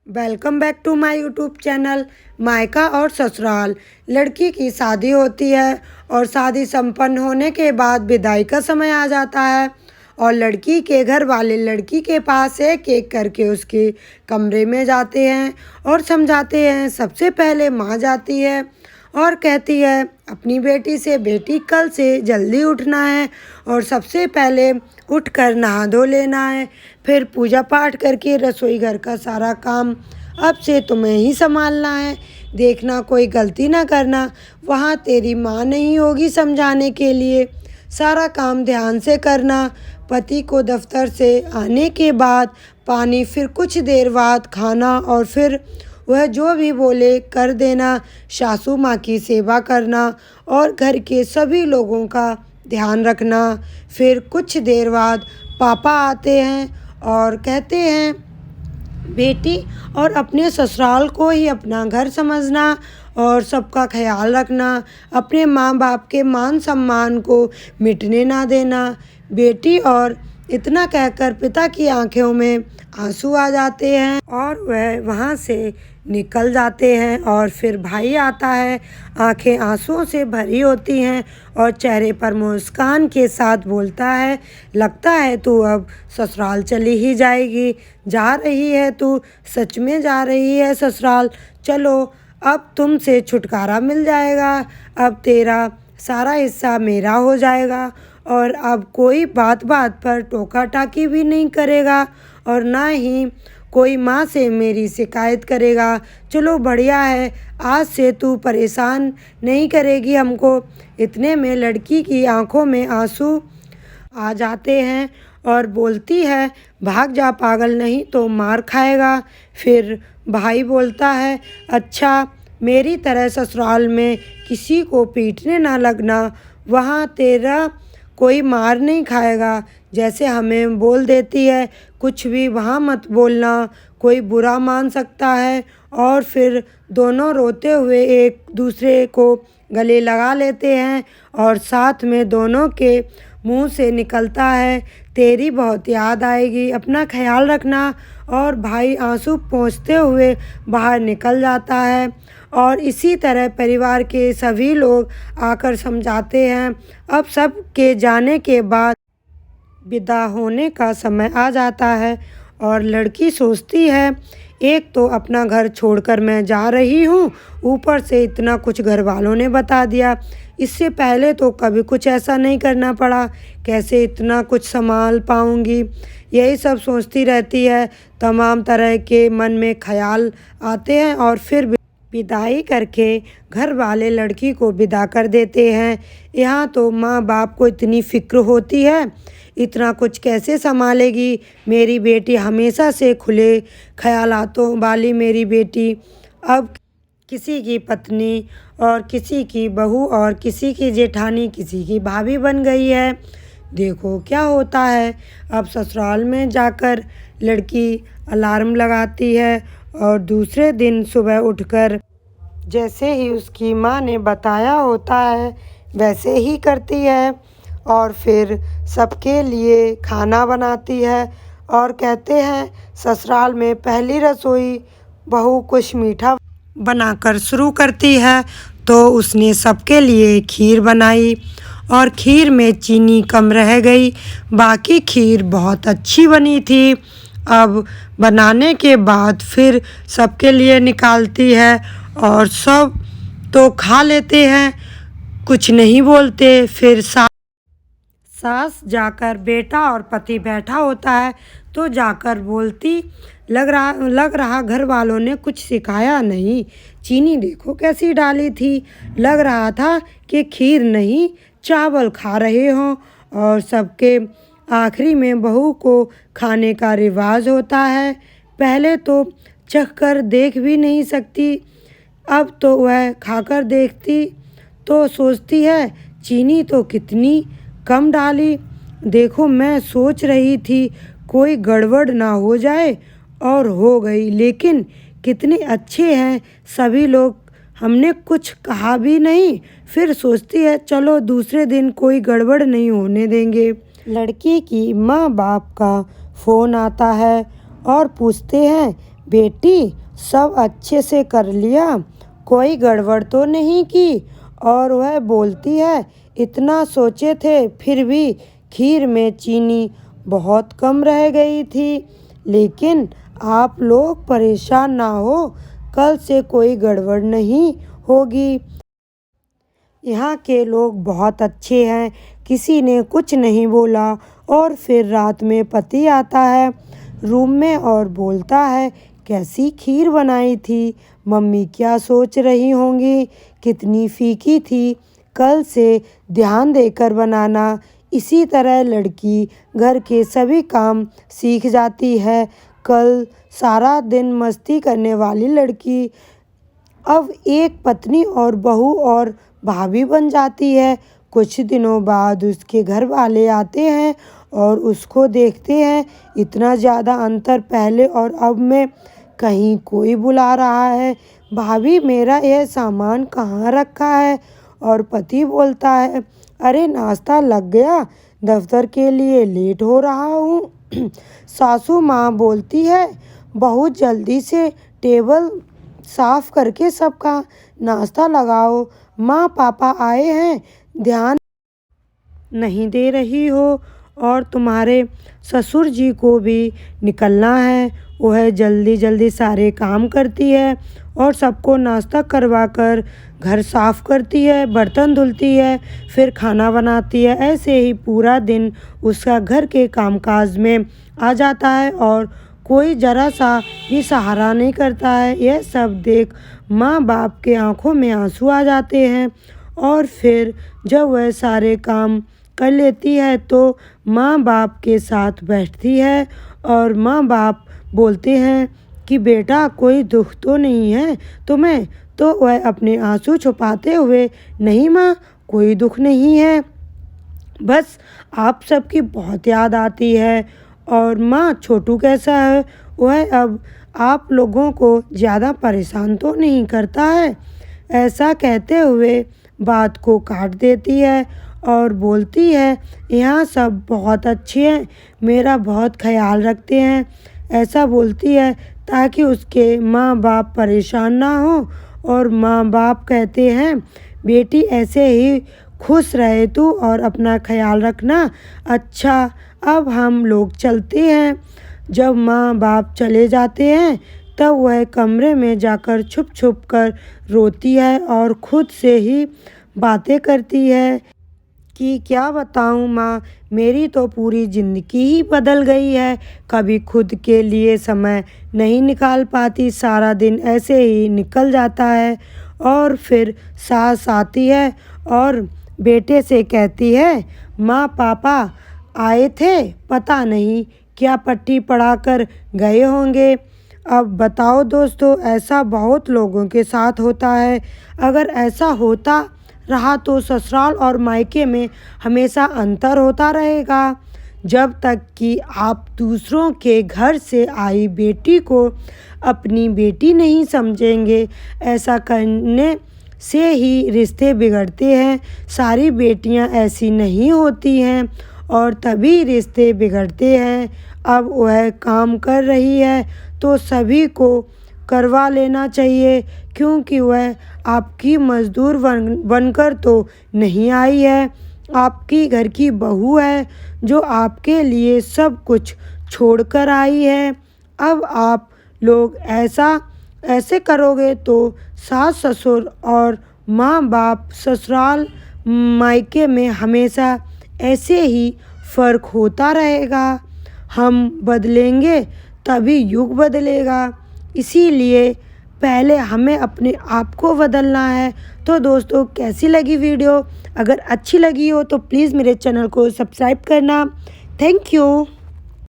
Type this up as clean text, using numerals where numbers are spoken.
Welcome back to my YouTube channel. मायका और ससुराल। लड़की की शादी होती है और शादी संपन्न होने के बाद विदाई का समय आ जाता है और लड़की के घर वाले लड़की के पास एक एक करके उसके कमरे में जाते हैं और समझाते हैं। सबसे पहले माँ जाती है और कहती है अपनी बेटी से, बेटी कल से जल्दी उठना है और सबसे पहले उठकर नहा धो लेना है, फिर पूजा पाठ करके रसोई घर का सारा काम अब से तुम्हें ही संभालना है। देखना कोई गलती ना करना, वहाँ तेरी माँ नहीं होगी समझाने के लिए। सारा काम ध्यान से करना। पति को दफ्तर से आने के बाद पानी, फिर कुछ देर बाद खाना और फिर वह जो भी बोले कर देना। सासू माँ की सेवा करना और घर के सभी लोगों का ध्यान रखना। फिर कुछ देर बाद पापा आते हैं और कहते हैं बेटी और अपने ससुराल को ही अपना घर समझना और सबका ख्याल रखना, अपने माँ बाप के मान सम्मान को मिटने ना देना। बेटी और इतना कहकर पिता की आंखों में आंसू आ जाते हैं और वह वहाँ से निकल जाते हैं। और फिर भाई आता है, आंखें आंसुओं से भरी होती हैं और चेहरे पर मुस्कान के साथ बोलता है लगता है तू अब ससुराल चली ही जाएगी। जा रही है तू, सच में जा रही है ससुराल। चलो अब तुमसे छुटकारा मिल जाएगा, अब तेरा सारा हिस्सा मेरा हो जाएगा और अब कोई बात बात पर टोका टाकी भी नहीं करेगा और ना ही कोई माँ से मेरी शिकायत करेगा। चलो बढ़िया है, आज से तू परेशान नहीं करेगी हमको। इतने में लड़की की आंखों में आंसू आ जाते हैं और बोलती है भाग जा पागल, नहीं तो मार खाएगा। फिर भाई बोलता है अच्छा मेरी तरह ससुराल में किसी को पीटने ना लगना, वहाँ तेरा कोई मार नहीं खाएगा। जैसे हमें बोल देती है कुछ भी वहाँ मत बोलना, कोई बुरा मान सकता है। और फिर दोनों रोते हुए एक दूसरे को गले लगा लेते हैं और साथ में दोनों के मुंह से निकलता है तेरी बहुत याद आएगी, अपना ख्याल रखना। और भाई आंसू पोंछते हुए बाहर निकल जाता है और इसी तरह परिवार के सभी लोग आकर समझाते हैं। अब सब के जाने के बाद विदा होने का समय आ जाता है और लड़की सोचती है एक तो अपना घर छोड़कर मैं जा रही हूँ, ऊपर से इतना कुछ घर वालों ने बता दिया। इससे पहले तो कभी कुछ ऐसा नहीं करना पड़ा, कैसे इतना कुछ संभाल पाऊँगी। यही सब सोचती रहती है, तमाम तरह के मन में ख्याल आते हैं और फिर विदाई करके घर वाले लड़की को विदा कर देते हैं। यहाँ तो माँ बाप को इतनी फिक्र होती है, इतना कुछ कैसे संभालेगी मेरी बेटी, हमेशा से खुले ख्यालातों वाली मेरी बेटी अब किसी की पत्नी और किसी की बहू और किसी की जेठानी, किसी की भाभी बन गई है। देखो क्या होता है। अब ससुराल में जाकर लड़की अलार्म लगाती है और दूसरे दिन सुबह उठकर जैसे ही उसकी माँ ने बताया होता है वैसे ही करती है और फिर सबके लिए खाना बनाती है और कहते हैं ससुराल में पहली रसोई बहू कुछ मीठा बनाकर शुरू करती है। तो उसने सबके लिए खीर बनाई और खीर में चीनी कम रह गई, बाकी खीर बहुत अच्छी बनी थी। अब बनाने के बाद फिर सबके लिए निकालती है और सब तो खा लेते हैं, कुछ नहीं बोलते। फिर सास जाकर, बेटा और पति बैठा होता है तो जाकर बोलती लग रहा घर वालों ने कुछ सिखाया नहीं, चीनी देखो कैसी डाली थी, लग रहा था कि खीर नहीं चावल खा रहे हों। और सबके आखिरी में बहू को खाने का रिवाज होता है, पहले तो चख कर देख भी नहीं सकती, अब तो वह खाकर देखती तो सोचती है चीनी तो कितनी कम डाली, देखो मैं सोच रही थी कोई गड़बड़ ना हो जाए और हो गई, लेकिन कितने अच्छे हैं सभी लोग, हमने कुछ कहा भी नहीं। फिर सोचती है चलो दूसरे दिन कोई गड़बड़ नहीं होने देंगे। लड़की की माँ बाप का फ़ोन आता है और पूछते हैं बेटी सब अच्छे से कर लिया, कोई गड़बड़ तो नहीं की। और वह बोलती है, इतना सोचे थे फिर भी खीर में चीनी बहुत कम रह गई थी। लेकिन आप लोग परेशान ना हो, कल से कोई गड़बड़ नहीं होगी। यहाँ के लोग बहुत अच्छे हैं, किसी ने कुछ नहीं बोला। और फिर रात में पति आता है रूम में और बोलता है, कैसी खीर बनाई थी, मम्मी क्या सोच रही होंगी, कितनी फीकी थी, कल से ध्यान देकर बनाना। इसी तरह लड़की घर के सभी काम सीख जाती है। कल सारा दिन मस्ती करने वाली लड़की अब एक पत्नी और बहू और भाभी बन जाती है। कुछ दिनों बाद उसके घर वाले आते हैं और उसको देखते हैं, इतना ज़्यादा अंतर पहले और अब में। कहीं कोई बुला रहा है, भाभी मेरा यह सामान कहाँ रखा है। और पति बोलता है, अरे नाश्ता लग गया, दफ्तर के लिए लेट हो रहा हूँ। सासू माँ बोलती है, बहुत जल्दी से टेबल साफ करके सबका नाश्ता लगाओ, माँ पापा आए हैं, ध्यान नहीं दे रही हो। और तुम्हारे ससुर जी को भी निकलना है। वह जल्दी जल्दी सारे काम करती है और सबको नाश्ता करवा कर घर साफ करती है, बर्तन धुलती है, फिर खाना बनाती है। ऐसे ही पूरा दिन उसका घर के कामकाज में आ जाता है और कोई ज़रा सा भी सहारा नहीं करता है। यह सब देख माँ बाप के आंखों में आंसू आ जाते हैं। और फिर जब वह सारे काम कर लेती है तो माँ बाप के साथ बैठती है और माँ बाप बोलते हैं कि बेटा कोई दुख तो नहीं है तुम्हें। तो वह अपने आंसू छुपाते हुए, नहीं माँ कोई दुख नहीं है, बस आप सबकी बहुत याद आती है। और माँ छोटू कैसा है, वह अब आप लोगों को ज़्यादा परेशान तो नहीं करता है। ऐसा कहते हुए बात को काट देती है और बोलती है, यहाँ सब बहुत अच्छे हैं, मेरा बहुत ख्याल रखते हैं। ऐसा बोलती है ताकि उसके माँ बाप परेशान ना हो। और माँ बाप कहते हैं, बेटी ऐसे ही खुश रहे तू और अपना ख्याल रखना। अच्छा अब हम लोग चलते हैं। जब माँ बाप चले जाते हैं तब वह कमरे में जाकर छुप छुप कर रोती है और खुद से ही बातें करती है कि क्या बताऊँ माँ, मेरी तो पूरी ज़िंदगी ही बदल गई है। कभी खुद के लिए समय नहीं निकाल पाती, सारा दिन ऐसे ही निकल जाता है। और फिर सास आती है और बेटे से कहती है, माँ पापा आए थे, पता नहीं क्या पट्टी पढ़ाकर गए होंगे। अब बताओ दोस्तों, ऐसा बहुत लोगों के साथ होता है। अगर ऐसा होता रहा तो ससुराल और मायके में हमेशा अंतर होता रहेगा, जब तक कि आप दूसरों के घर से आई बेटी को अपनी बेटी नहीं समझेंगे। ऐसा करने से ही रिश्ते बिगड़ते हैं। सारी बेटियां ऐसी नहीं होती हैं और तभी रिश्ते बिगड़ते हैं। अब वह काम कर रही है तो सभी को करवा लेना चाहिए, क्योंकि वह आपकी मज़दूर बनकर तो नहीं आई है, आपकी घर की बहू है जो आपके लिए सब कुछ छोड़कर आई है। अब आप लोग ऐसे करोगे तो सास ससुर और माँ बाप, ससुराल मायके में हमेशा ऐसे ही फ़र्क होता रहेगा। हम बदलेंगे तभी युग बदलेगा। इसीलिए पहले हमें अपने आप को बदलना है। तो दोस्तों कैसी लगी वीडियो? अगर अच्छी लगी हो तो प्लीज़ मेरे चैनल को सब्सक्राइब करना। Thank you.